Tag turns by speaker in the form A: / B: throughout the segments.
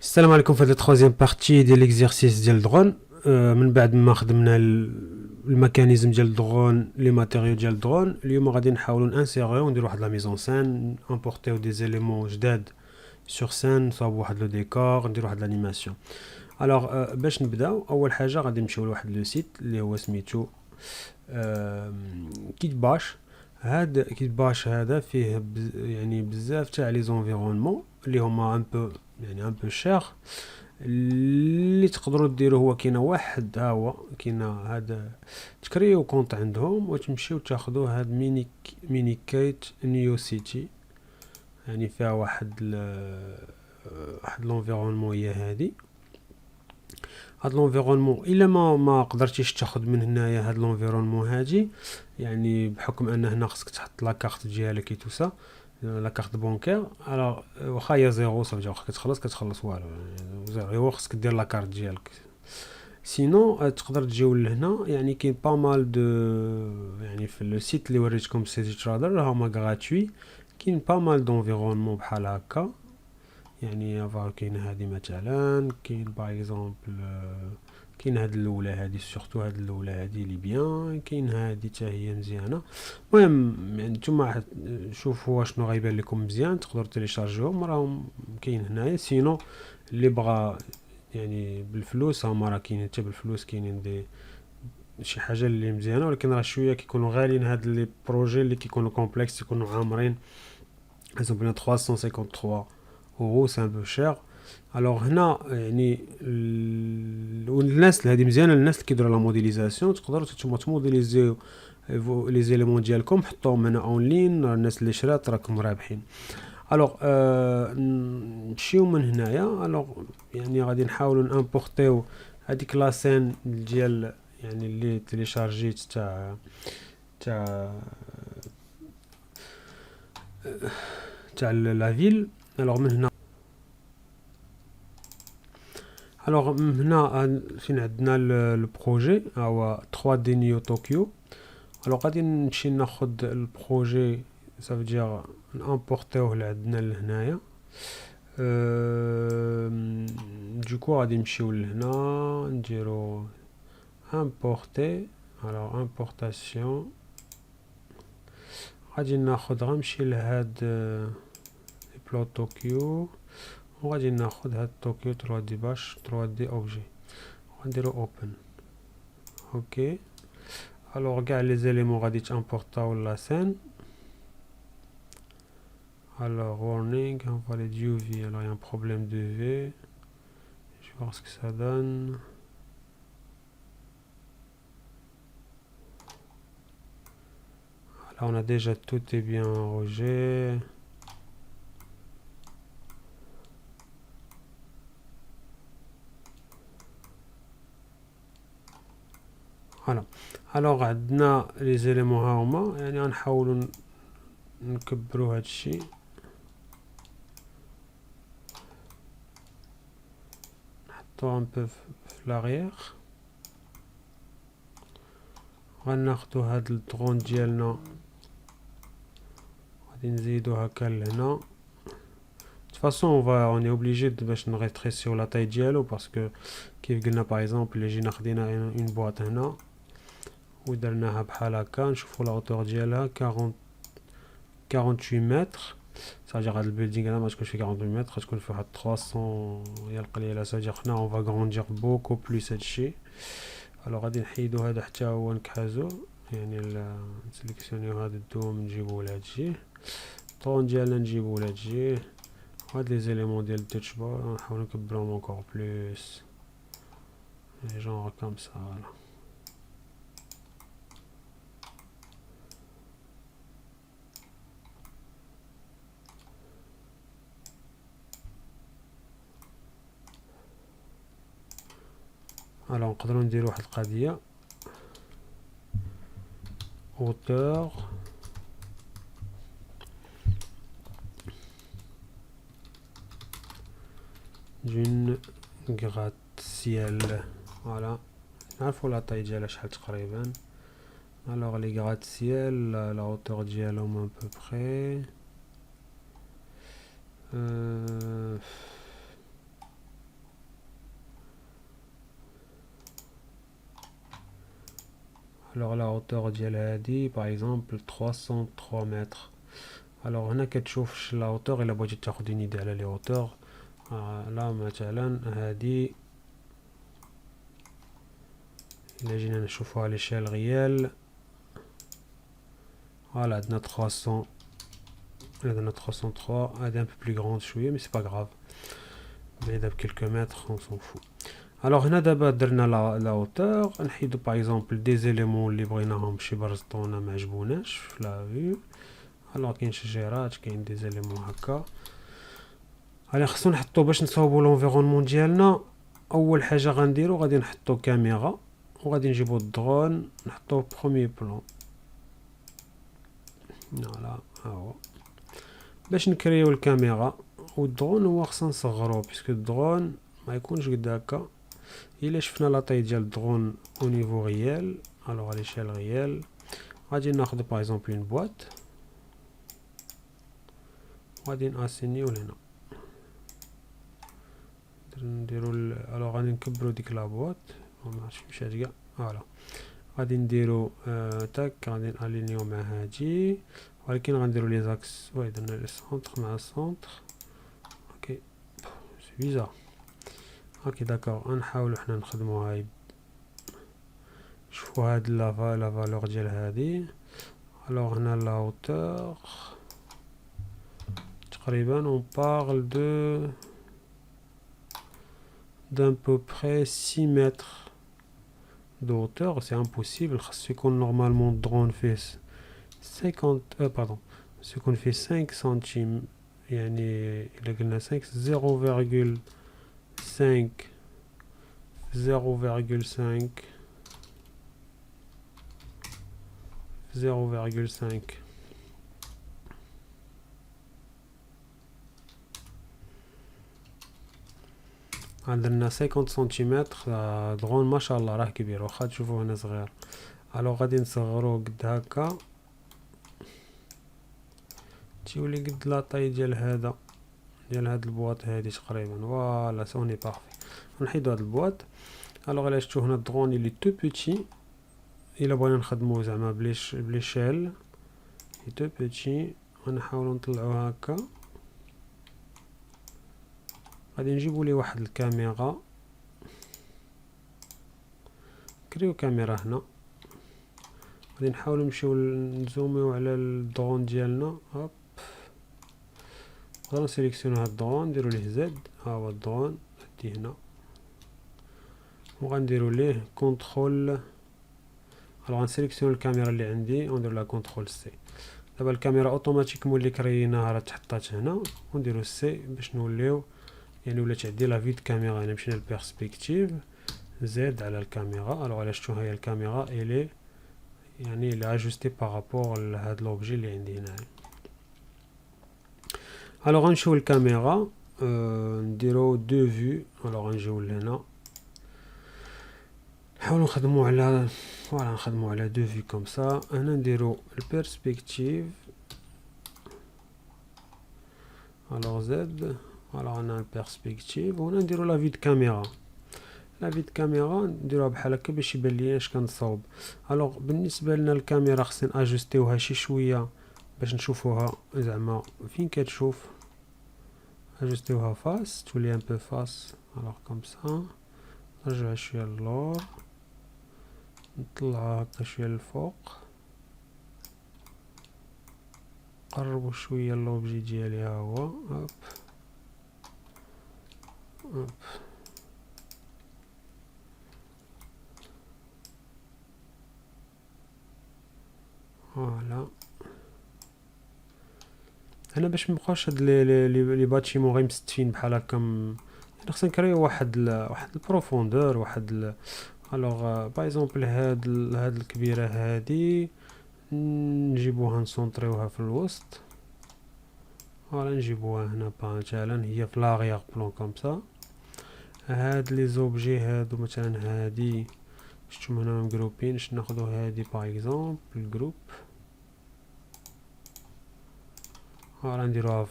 A: السلام عليكم. في هذه التروازيام بارتي ديال ليكزيرسيس ديال الدرون. من بعد ما خدمنا الميكانيزم ديال الدرون لي ماتيريو ديال الدرون، اليوم غادي نحاولوا نانسيريو ونديروا واحد لا ميزون سان، امبورتيو دي زيليمون جداد سور سان، نصاوبوا واحد لو ديكور، نديروا واحد لانيماسيون. الوغ باش نبداو اول حاجه غادي نمشيو لواحد لو سيت اللي هو سميتو كيت باش. هاد كيت باش هذا فيه يعني بزاف تاع لي زونفيرونمون اللي هما ان بو يعني ان بو شير. اللي تقدروا ديروا هو كاين واحد، ها هو كاين هذا، تكريو كونط عندهم وتمشيو تاخذوا هاد ميني كيت نيو سيتي، يعني فيها واحد لونفيرونمون. هي هادي هاد لونفيرونمون الا ما قدرتيش تاخذ من هنايا هاد لونفيرونمون هادي، يعني بحكم ان هنا خصك تحط لا كارت ديالك اي تو سا، لا كارت بونكير. الوغ واخا هي زيرو صافي، واخا كتخلص والو زيرو، هو خصك دير لا كارت ديالك. سينو تقدر تجيو لهنا، يعني كاين با مال دو، يعني في لو سيت اللي وريتكم سيتي ترادر هما غراتوي، كاين با مال دونفيرونمون بحال هكا. يعني كاين هادي مثلا، كاين باغ اكزومبل كاين هاد الاولى هادي، سورتو هاد الاولى هادي لي بيان، كاين هادي حتى هي مزيانه. المهم يعني نتوما شوفوا شنو غيبان لكم مزيان، تقدروا تيليشارجيوهم راهم كاين هنايا. سينو اللي بغى يعني بالفلوس هما راه كاينين، حتى بالفلوس كاينين دي شي حاجه اللي مزيانه، ولكن راه شويه كيكونوا غاليين هاد لي بروجي اللي كيكونوا كومبلكس، يكونوا عامرين. exemple 353 euros c'est un peu cher. الوغ هنا يعني والناس اللي هادي مزيانه، الناس اللي كيديروا لا موديليزاسيون تقدروا نتوما تموديليزيو لي زيليمون ديالكم، حطوهم هنا اون لين، الناس اللي شرات راكم رابحين. الوغ نمشيو من هنايا. الوغ يعني غادي نحاولوا نامبورتيو هذيك لاسين ديال يعني اللي تيليشارجيت تاع تاع لا فيل. الوغ من هنا، الوغ من هنا فين عندنا البروجي هو 3 دي نيو طوكيو. الوغ غادي نمشي ناخد البروجي، صافي دير نامبورتيوه لعندنا لهنايا. دوكو غادي نمشيو لهنا نديرو امبورتي. الوغ امبورتاسيون غادي ناخد، غنمشي لهاد بلو طوكيو، وغادي ناخد هاد طوكيو 3 دي باش 3 دي اوبجي، غنديرو اوبن. اوكي. الوغ كاع لي زيليمون غادي تامبورطاو لا سين. الوغ warning invalid UV. alors il y a un problème de V, je vais voir ce que ça donne. Là on a déjà tout est bien enrogé. Voilà. alors عندنا لي زيليمون ها هما، يعني غنحاولوا نكبروا هاد الشيء. نحطو ان بو في لاغيير. غناخدو هاد الدرون ديالنا، غادي نزيدو هكا لهنا. De toute façon on est obligé باش نغيتريسيو لا طاي ديالو، باسكو كيف قلنا باغ اكزومبل اللي جينا خدينا اون بواط هنا ودرناها بحال هكا، نشوفو لا اوتور ديالها 48 متر. صافي هاد البيلدينغ هذا ما تكونش فيه 48 متر، غتكون فيه واحد 300 يا القليله. صافي حنا اون فا غروندير بوكو بلوس هادشي. الوغ غادي نحيدو هذا حتى هو نكحازو، يعني نسليكسيونيو هاد الدوم نجيبو لهادشي، الطون ديالنا نجيبو لهادشي. هاد لي زيليمون ديال التاتش بار نحاول نكبرهم encore plus genre comme ça. Voilà. alors نقدروا نديروا واحد القضيه hauteur d'une gratte-ciel. voilà. نعرفوا لا طاي ديالها شحال تقريبا. alors les gratte-ciel la hauteur ديالهم à peu près الوغ لا هوتور ديال هادي باغ اكزومبل 303 متر. الوغ هنا كتشوف لا هوتور الا بغيتي تاخد اون ايدي على لي هوتور. لا مثلا هادي الا جينا نشوفوها ليشيل ريال، فوالا عندنا 300، عندنا 303. هادي ان بو بلو غروند شويه مي سي با غراف، بعيدة بكلكو متر اون سون فو. الوغ هنا دابا درنا لا هوتور، نحيدو باغ اكزومبل دي زيليمون اللي بغيناهم شي برزطونا معجبوناش في لا فيو. الوغ كاين شجيرات، كاين دي زيليمون هكا. هاني خصو نحطو باش نصاوبو لونفيرونمون ديالنا. اول حاجه غنديرو غادي نحطو كاميرا، وغادي نجيبو الدرون نحطوه بروميي بلان. فوالا ها هو باش نكريو الكاميرا. والدرون هو خصنا نصغروه باسكو الدرون ما يكونش قد هكا. الا شفنا لا طاي ديال الدرون او نيفو ريال، الوغ على شال ريال غادي ناخذ باغ اكزومبل اون بواط، غادي ناسينيو لهنا، نديرو الوغ غادي نكبرو ديك لا بواط، ما عرفتش مشات كاع. فوالا غادي نديرو تاك، غادي نالينيو مع هادي، ولكن غنديرو لي زاكس. وي درنا لي سونتر مع السونتر. اوكي سي بيزار. اوكي داكوغ غنحاولو حنا نخدمو هاي. شوفو هاد لا فالور ديال هادي. الوغ هنا لا هوتور تقريبا on parle d'un peu près 6 mètres de hauteur. C'est impossible. Ce qu'on normalement drone fait 50 pardon, ce qu'on fait 5 centimes يعني إلا قلنا 5 0,5 0,5 عندنا 50 سنتيمتر. درون ما شاء الله راه كبير، واخا تشوفوه هنا صغير. الو غادي نصغروه قد هكا تيولي قد لاطاي ديال هذا، ديال هاد البواط هادي تقريبا. فوالا سوني بارفي. نحيدو هاد البواط. الوغ الا شفتو هنا الدرون لي تو بوتي، الا بغينا نخدمو زعما بلي شال لي تو بوتي، غنحاولو نطلعو هكا. غادي نجيبو ليه واحد الكاميرا، كريو كاميرا هنا. غادي نحاولو نمشيو نزوميو على الدرون ديالنا. هوب غادي نسيليكسيونو هاد الدرون، نديرو ليه زد. ها هو الدرون هادي هنا، وغنديرو ليه كونترول. الوغ غنسيليكسيونو الكاميرا اللي عندي وندير لها كونترول سي. دابا الكاميرا اوتوماتيكمون اللي كريناها راه تحطات هنا، ونديرو سي باش نوليو يعني ولات عندي لا فيد كاميرا. يعني مشينا للبيرسبكتيف زد على الكاميرا. الوغ علاش شفتو هي الكاميرا الي يعني اللي اجوستي بارابور لهاد لوبجي اللي عندي هنا. الوغ غنمشيو للكاميرا، نديرو دو فيو. الوغ غنجيو لهنا نحاولو نخدمو على فوالا نخدمو على دو فيو كوم سا. هنا نديرو البيرسبكتيف. الوغ زد. الوغ هنا البيرسبكتيف، وهنا نديرو لا فيد كاميرا. لا فيد كاميرا نديروها بحال هكا باش يبان ليا اش كنصاوب. الوغ بالنسبه لنا الكاميرا خصنا اجوستيوها شي شويه باش نشوفوها زعما فين كتشوف. اجوستيوها فاس تولي ان بو فاس. الوغ كوم سا نرجع شويه للور، نطلعها هكا شويه للفوق، قربوا شويه اللوبجي ديالي. ها هو هوب هوب. فوالا هنا باش مبقاوش هاد لي باتيمون غير مستفين بحال هكا يعني خصنا نكريو واحد البروفوندور واحد الوغ باغ اكزومبل هاد الكبيره هادي نجيبوها نسونطريوها في الوسط. فوالا نجيبوها هنا مثلا هي في لاغيغ بلون كوم سا. هاد لي زوبجي هادو مثلا هادي شفتهم هنا مجروبين، ناخدو هادي باغ اكزومبل الجروب. فوالا نديروها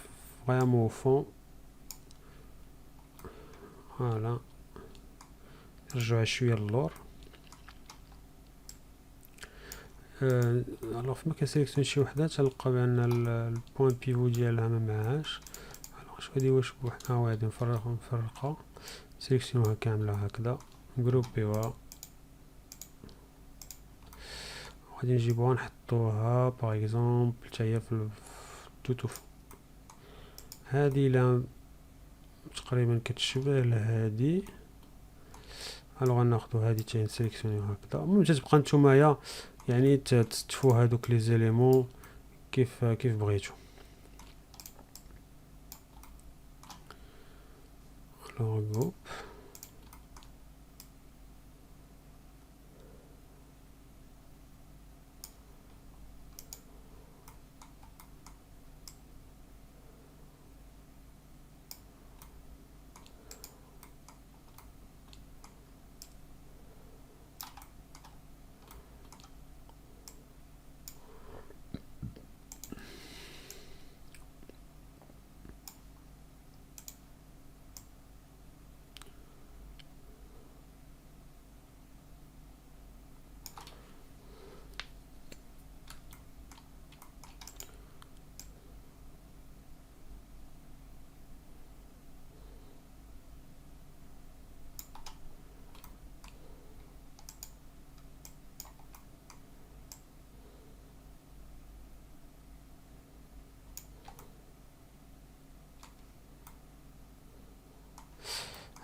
A: فريمون فون. فوالا نرجعو شويه للور. الوغ فما كنسيليكسيوني شي وحده تلقى بان البوين بيفو ديالها ما معاهاش. الوغ شغادي واش بوحدها غادي نفرقها سيليكسيونوها كامله هكذا جروبيوها، غادي نجيبوها نحطوها باغ اكزومبل حتى هي في التوتوف. هادي لا تقريبا كتشبه لهادي. الوغ غناخدو هادي حتى نسيليكسيونيوها هكذا. المهم تتبقى نتومايا يعني تستفو هادوك لي زيليمون كيف بغيتو. الوغ جروب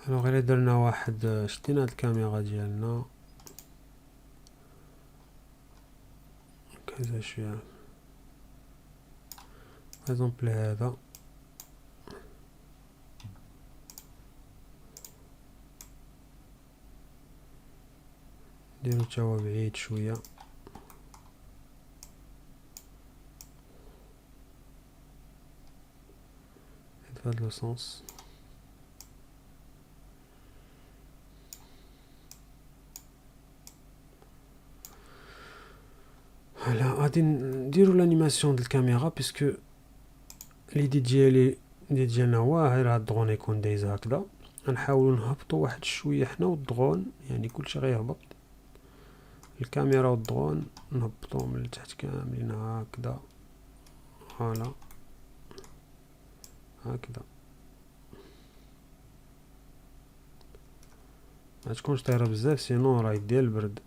A: الوغ الا درنا واحد شدينا هاد الكاميرا ديالنا كذا شويه اكزومبل هذا نديرو تا هو بعيد شويه في هاد لو سونس. فوالا غادي نديرو لانيماسيون د الكاميرا بيسكو ليدي ديالنا هو غير هاد الدرون يكون دايز هكذا. غنحاولو نهبطو واحد شويه حنا والدرون، يعني كلشي غيهبط، الكاميرا والدرون نهبطوهم من التحت كاملين هكذا. فوالا هكذا ما تكونش طايره بزاف سينو راه يدير البرد.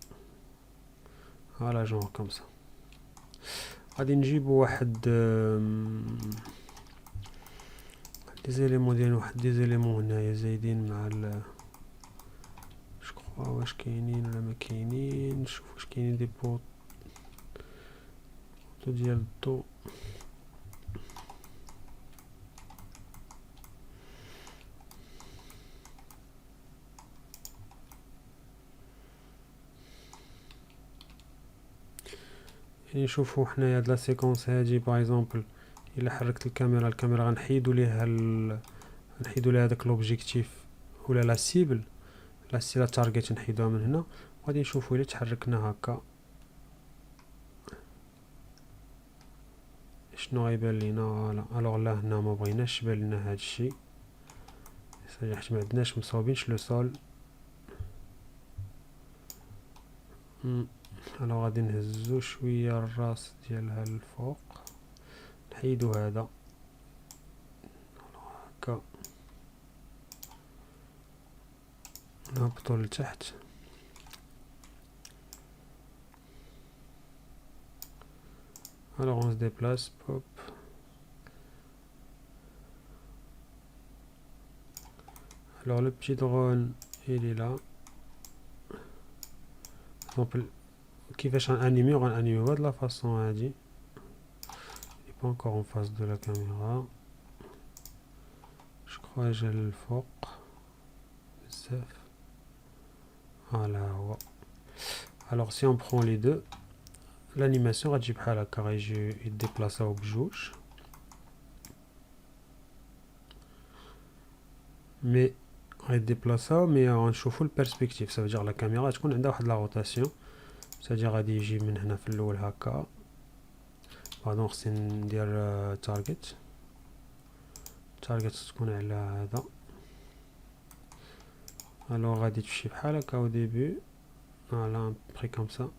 A: فوالا جونغ كومسا. غادي نجيبو واحد دي زيليمون ديال واحد دي زيليمون هنايا زايدين مع شكون واش كاينين ولا ما كاينين. نشوف واش كاينين دي بوط ديال الضو. يعني نشوفو حنايا هاد لا سيكونس هادي باغ اكزومبل الا حركت الكاميرا غنحيدو ليها نحيدو ليها داك لوبجيكتيف ولا لا سيبل لا تارجت نحيدوها من هنا. وغادي نشوفو الا تحركنا هكا شنو غيبان لينا. فوالا الوغ لا هنا ما بغيناش يبان لنا هادشي حيت ما عندناش مصوبينش لو سول. الوغ غادي نهزو شويه الراس ديالها الفوق، نحيدو هذا هكا نهبطو لتحت. الوغ on se déplace بوب. الوغ لو بتي درون il est là. اكزومبل كيفاش غنانيميو بهاد لا فاصون هادي. il est pas encore en face de la caméra. je crois جا للفوق بزاف. فوالا هو. الوغ si on prend les deux l'animation غتجي بحال هكا غيجي يديبلاصاو بجوج مي غيديبلاصاو مي غنشوفو البيرسبكتيف. سافجير لا كاميرا تكون عندها واحد لا روتاسيون، سافجير غادي يجي من هنا في الاول هكا. بعدين خصني ندير تارجت تكون على هذا. الوغ غادي تمشي بحال هكا او ديبي فوالا بري كوم سا.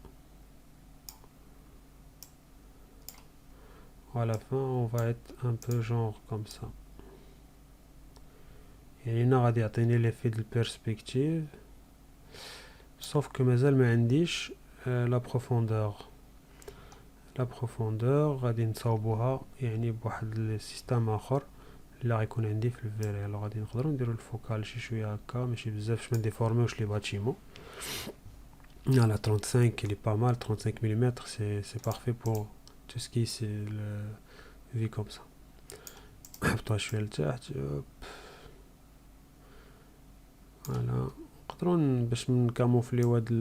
A: à la fin on va être un peu genre comme ça. يعني هنا غادي يعطيني l'effet de perspective sauf que مازال ما عنديش la profondeur غادي نصاوبوها يعني بواحد السيستم اخر اللي غيكون عندي في الفيري. الوغ غادي نقدروا نديروا الفوكال شي شويه هكا ماشي بزاف باش ما نديفورميوش لي باتيمون. Voilà, 35 il est pas mal, 35 mm c'est parfait pour tout ce qui est le vu comme ça. نحطوها شويه لتحت. فوالا نقدروا باش نكاموفليو هاد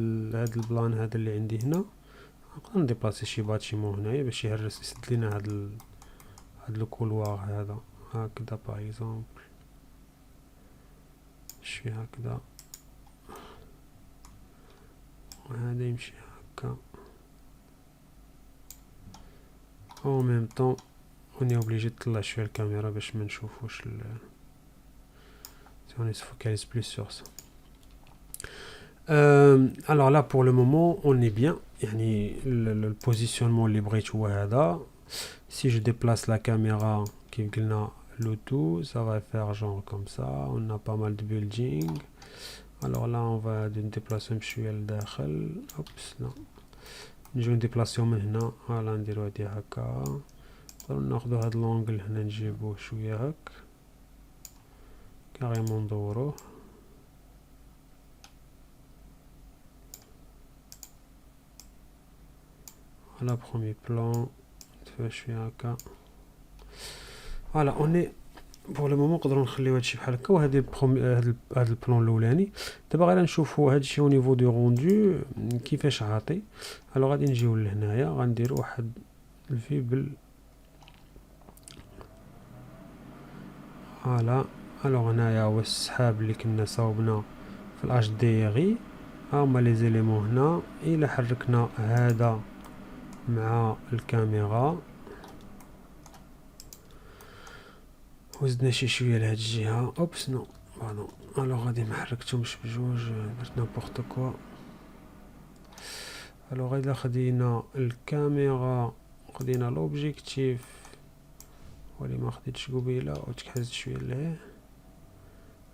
A: البلان هذا اللي عندي هنا نقدر نديبلاسي شي باتيمون هنايا باش يهرس يسد لينا هاد الكولوار هذا هكذا باغ اكزومبل شويه هكذا وهذا يمشي هكا. او ميم طون اوني اوبليجي تطلع شويه الكاميرا باش ما نشوفوش on se focalise plus sur ça. Alors là pour le moment on est bien يعني le positionnement اللي بغيت هو هذا. Si je déplace la caméra كيف قلنا le tout ça va faire genre comme ça. On a pas mal de building. Alors là on va déplacer بشويه لداخل. اوبس لا نجيو نديبلاسيو من هنا. فوالا نديرو هادي هكا ناخدو هاد لونغل هنا نجيبوه شويه هك كاريمون ندوروه. Voilà, premier plan. Voilà, on est pour le moment نقدروا نخليو هادشي بحال هكا. وهذا هذا البلان الاولاني. دابا غادي نشوفوا هادشي او نيفو دو روندو كيفاش عاطي. الو غادي نجيو لهنايا غندير واحد الفيبل. فوالا الو هنايا هو السحاب اللي كنا صاوبنا في الاش دي غي. هما لي زيليمون هنا. الا حركنا هذا مع الكاميرا وزدنا شي شويه لهاد الجهه. اوبس نو باردون الو غادي ما حركتهمش بجوج درت نابورت كوا. الو غادي خدينا الكاميرا خدينا لوبجيكتيف ولي ما خديتش قبيله وتكحزت شويه لهيه.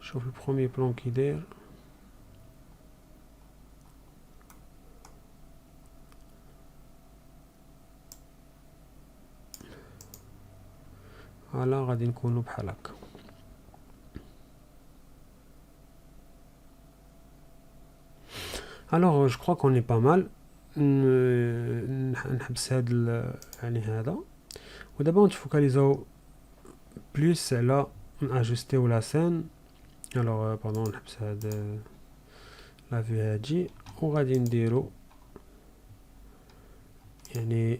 A: شوف البروميي بلون كي داير. فوالا غادي نكونوا بحال هكا. الوغ جو كرو كون اي با مال. نحبس هاد يعني هذا ودابا نتفوكاليزاو بلوس على ناجستيو لا سين. الوغ باردون نحبس هاد لا في هادي وغادي نديرو يعني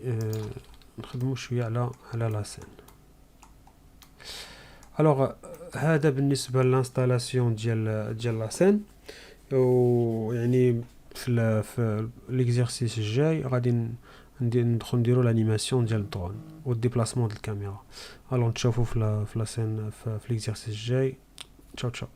A: نخدمو شويه على لا سين. الوغ هذا بالنسبه للانستالاسيون ديال لا سين. ويعني في ليكزيرسيس الجاي غادي ندخل نديرو لانيماسيون ديال الدرون والديبلاسمون ديال الكاميرا. الوغ نتشوفو في لا سين في ليكزيرسيس الجاي. تشاو تشاو.